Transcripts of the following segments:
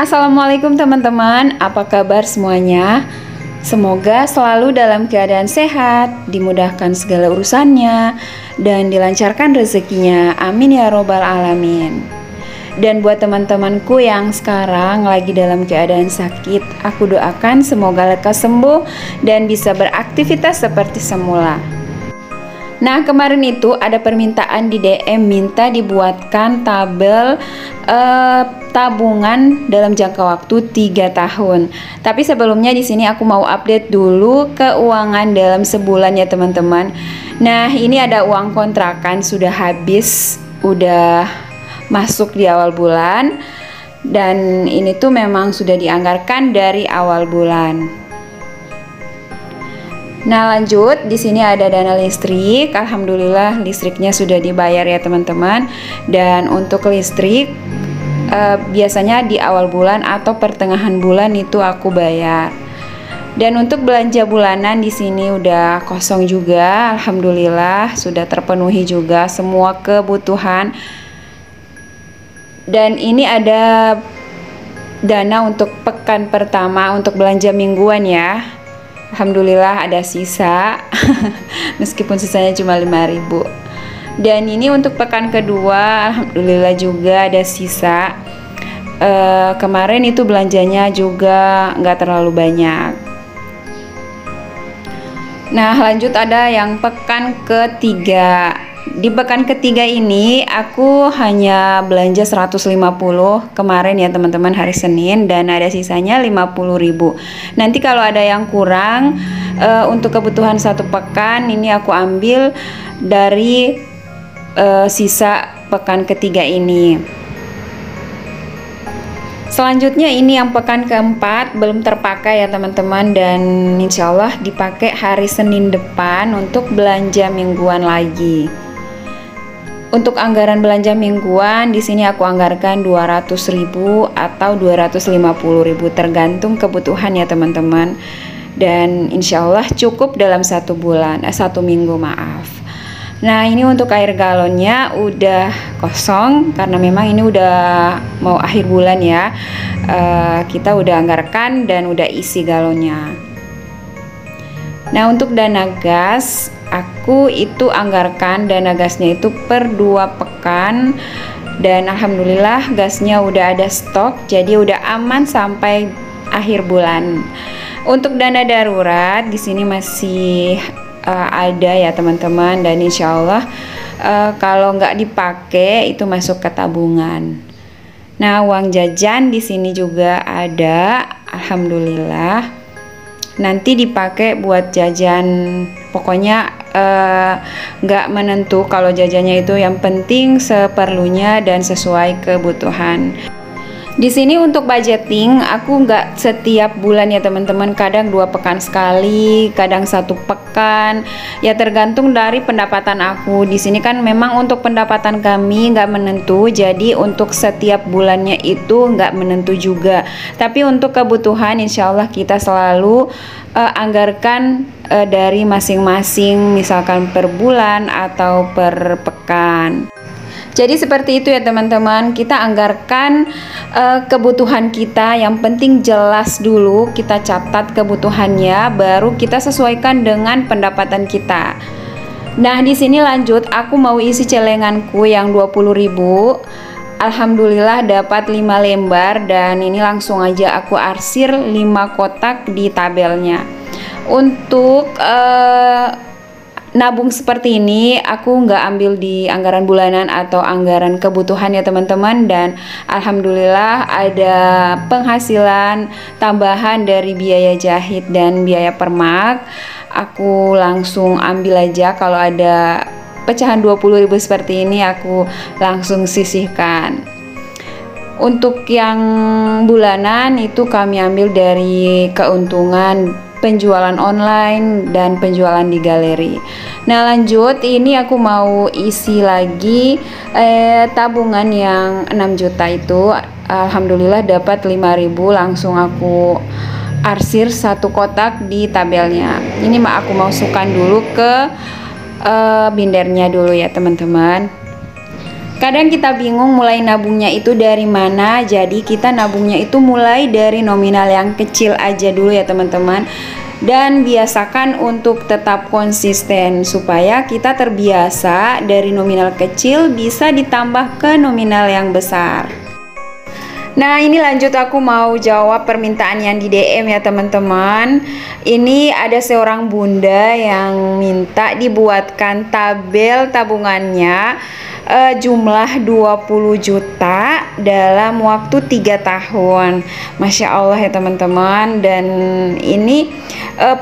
Assalamualaikum teman-teman, apa kabar semuanya? Semoga selalu dalam keadaan sehat, dimudahkan segala urusannya, dan dilancarkan rezekinya. Amin ya robbal alamin. Dan buat teman-temanku yang sekarang lagi dalam keadaan sakit, aku doakan semoga lekas sembuh dan bisa beraktivitas seperti semula. Nah, kemarin itu ada permintaan di DM minta dibuatkan tabel tabungan dalam jangka waktu 3 tahun. Tapi sebelumnya di sini aku mau update dulu keuangan dalam sebulan ya teman-teman. Nah, ini ada uang kontrakan sudah habis, udah masuk di awal bulan, dan ini tuh memang sudah dianggarkan dari awal bulan. Nah, lanjut di sini ada dana listrik. Alhamdulillah listriknya sudah dibayar ya teman-teman. Dan untuk listrik biasanya di awal bulan atau pertengahan bulan itu aku bayar. Dan untuk belanja bulanan di sini udah kosong juga. Alhamdulillah sudah terpenuhi juga semua kebutuhan. Dan ini ada dana untuk pekan pertama untuk belanja mingguan ya. Alhamdulillah ada sisa meskipun sisanya cuma 5.000. Dan ini untuk pekan kedua alhamdulillah juga ada sisa. Kemarin itu belanjanya juga nggak terlalu banyak. Nah, lanjut ada yang pekan ketiga. Di pekan ketiga ini aku hanya belanja 150 kemarin ya teman-teman, hari Senin, dan ada sisanya 50.000. Nanti kalau ada yang kurang untuk kebutuhan satu pekan ini aku ambil dari sisa pekan ketiga ini. Selanjutnya ini yang pekan keempat belum terpakai ya teman-teman, dan insya Allah dipakai hari Senin depan untuk belanja mingguan lagi. Untuk anggaran belanja mingguan di sini aku anggarkan 200.000 atau 250.000 tergantung kebutuhan ya teman-teman. Dan insya Allah cukup dalam satu minggu maaf. Nah, ini untuk air galonnya udah kosong karena memang ini udah mau akhir bulan ya. Kita udah anggarkan dan udah isi galonnya. Nah, untuk dana gas aku itu anggarkan dana gasnya itu per 2 pekan, dan alhamdulillah gasnya udah ada stok jadi udah aman sampai akhir bulan. Untuk dana darurat di sini masih ada ya teman-teman, dan insya Allah kalau nggak dipakai itu masuk ke tabungan. Nah, uang jajan di sini juga ada, alhamdulillah. Nanti dipakai buat jajan, pokoknya nggak menentu kalau jajannya itu, yang penting seperlunya dan sesuai kebutuhan. Di sini untuk budgeting aku nggak setiap bulan ya teman-teman, kadang 2 pekan sekali, kadang 1 pekan, ya tergantung dari pendapatan aku. Di sini kan memang untuk pendapatan kami nggak menentu, jadi untuk setiap bulannya itu nggak menentu juga. Tapi untuk kebutuhan insya Allah kita selalu anggarkan dari masing-masing, misalkan per bulan atau per pekan. Jadi seperti itu ya teman-teman, kita anggarkan kebutuhan kita, yang penting jelas dulu, kita catat kebutuhannya, baru kita sesuaikan dengan pendapatan kita. Nah, di sini lanjut, aku mau isi celenganku yang 20.000. Alhamdulillah dapat 5 lembar, dan ini langsung aja aku arsir 5 kotak di tabelnya. Untuk nabung seperti ini aku nggak ambil di anggaran bulanan atau anggaran kebutuhan ya teman-teman, dan alhamdulillah ada penghasilan tambahan dari biaya jahit dan biaya permak. Aku langsung ambil aja, kalau ada pecahan 20.000 seperti ini aku langsung sisihkan. Untuk yang bulanan itu kami ambil dari keuntungan penjualan online dan penjualan di galeri. Nah, lanjut ini aku mau isi lagi tabungan yang 6 juta itu. Alhamdulillah dapat 5.000, langsung aku arsir 1 kotak di tabelnya. Ini aku masukkan dulu ke bindernya dulu ya teman-teman. Kadang kita bingung mulai nabungnya itu dari mana, jadi kita nabungnya itu mulai dari nominal yang kecil aja dulu ya teman-teman. Dan biasakan untuk tetap konsisten supaya kita terbiasa dari nominal kecil bisa ditambah ke nominal yang besar. Nah, ini lanjut aku mau jawab permintaan yang di DM ya teman-teman. Ini ada seorang bunda yang minta dibuatkan tabel tabungannya jumlah 20 juta dalam waktu 3 tahun. Masya Allah ya teman-teman. Dan ini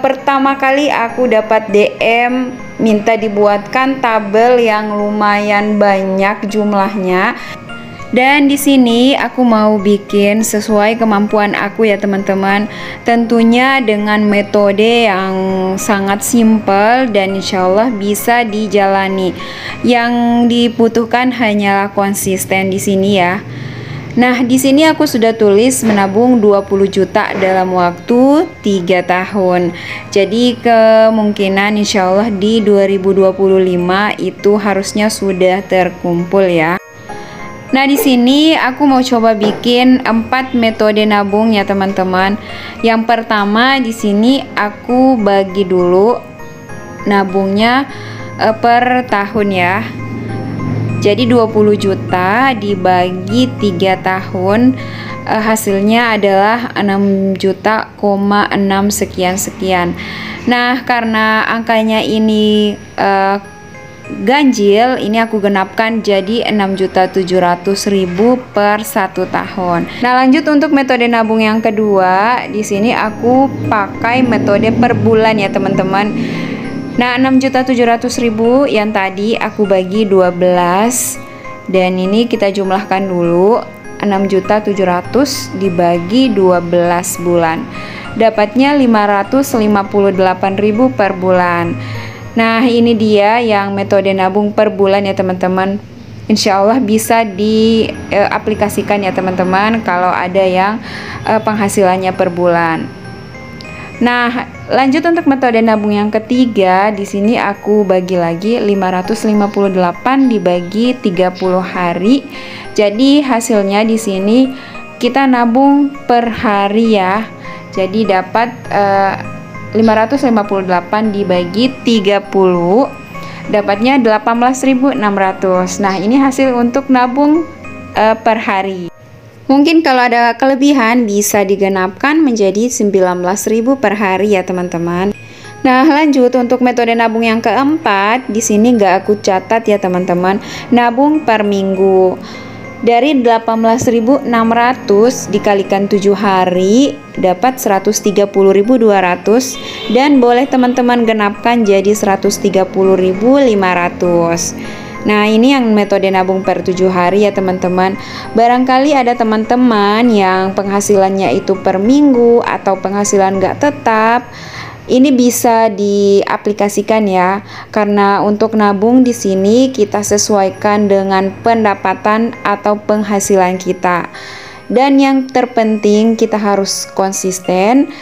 pertama kali aku dapat DM minta dibuatkan tabel yang lumayan banyak jumlahnya. Dan di sini aku mau bikin sesuai kemampuan aku ya teman-teman. Tentunya dengan metode yang sangat simpel dan insya Allah bisa dijalani. Yang dibutuhkan hanyalah konsisten di sini ya. Nah, di sini aku sudah tulis menabung 20 juta dalam waktu 3 tahun. Jadi kemungkinan insya Allah di 2025 itu harusnya sudah terkumpul ya. Nah, di sini aku mau coba bikin 4 metode nabung ya teman-teman. Yang pertama di sini aku bagi dulu nabungnya per tahun ya. Jadi 20 juta dibagi 3 tahun hasilnya adalah 6 juta, 6 sekian-sekian. Nah, karena angkanya ini ganjil, ini aku genapkan jadi 6.700.000 per 1 tahun. Nah, lanjut untuk metode nabung yang kedua. Di sini aku pakai metode per bulan ya teman-teman. Nah, 6.700.000 yang tadi aku bagi 12 dan ini kita jumlahkan dulu. 6.700.000 dibagi 12 bulan. Dapatnya 558.000 per bulan. Nah, ini dia yang metode nabung per bulan ya teman-teman. Insya Allah bisa diaplikasikan ya teman-teman kalau ada yang penghasilannya per bulan. Nah, lanjut untuk metode nabung yang ketiga. Di sini aku bagi lagi 558 dibagi 30 hari. Jadi hasilnya di sini kita nabung per hari ya. Jadi dapat 558 dibagi 30 dapatnya 18.600. Nah, ini hasil untuk nabung per hari. Mungkin kalau ada kelebihan bisa digenapkan menjadi 19.000 per hari ya teman-teman. Nah, lanjut untuk metode nabung yang keempat. Di sini nggak aku catat ya teman-teman. Nabung per minggu. Dari 18.600 dikalikan 7 hari dapat 130.200 dan boleh teman-teman genapkan jadi 130.500. Nah, ini yang metode nabung per 7 hari ya teman-teman. Barangkali ada teman-teman yang penghasilannya itu per minggu atau penghasilan nggak tetap. Ini bisa diaplikasikan ya, karena untuk nabung di sini kita sesuaikan dengan pendapatan atau penghasilan kita. Dan yang terpenting kita harus konsisten.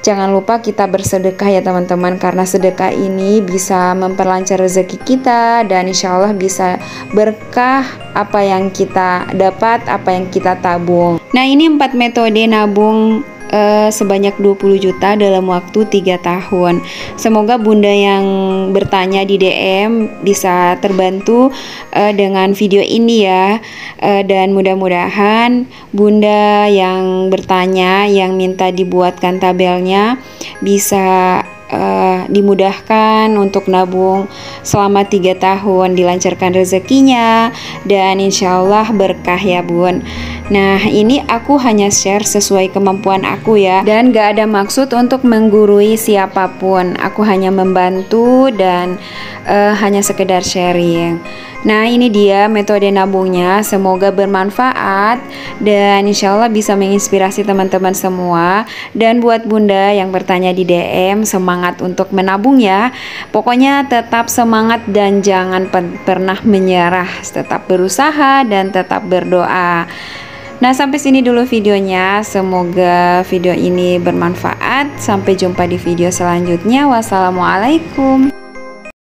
Jangan lupa kita bersedekah ya teman-teman, karena sedekah ini bisa memperlancar rezeki kita dan insya Allah bisa berkah apa yang kita dapat, apa yang kita tabung. Nah, ini 4 metode nabung sebanyak 20 juta dalam waktu 3 tahun. Semoga bunda yang bertanya di DM bisa terbantu dengan video ini ya. Dan mudah-mudahan bunda yang bertanya, yang minta dibuatkan tabelnya bisa dimudahkan untuk nabung selama 3 tahun, dilancarkan rezekinya dan insya Allah berkah ya bun. Nah, ini aku hanya share sesuai kemampuan aku ya, dan gak ada maksud untuk menggurui siapapun. Aku hanya membantu dan hanya sekedar sharing. Nah, ini dia metode nabungnya. Semoga bermanfaat dan insya Allah bisa menginspirasi teman-teman semua. Dan buat bunda yang bertanya di DM, semangat untuk menabung ya. Pokoknya tetap semangat dan jangan pernah menyerah. Tetap berusaha dan tetap berdoa. Nah, sampai sini dulu videonya. Semoga video ini bermanfaat. Sampai jumpa di video selanjutnya. Wassalamualaikum.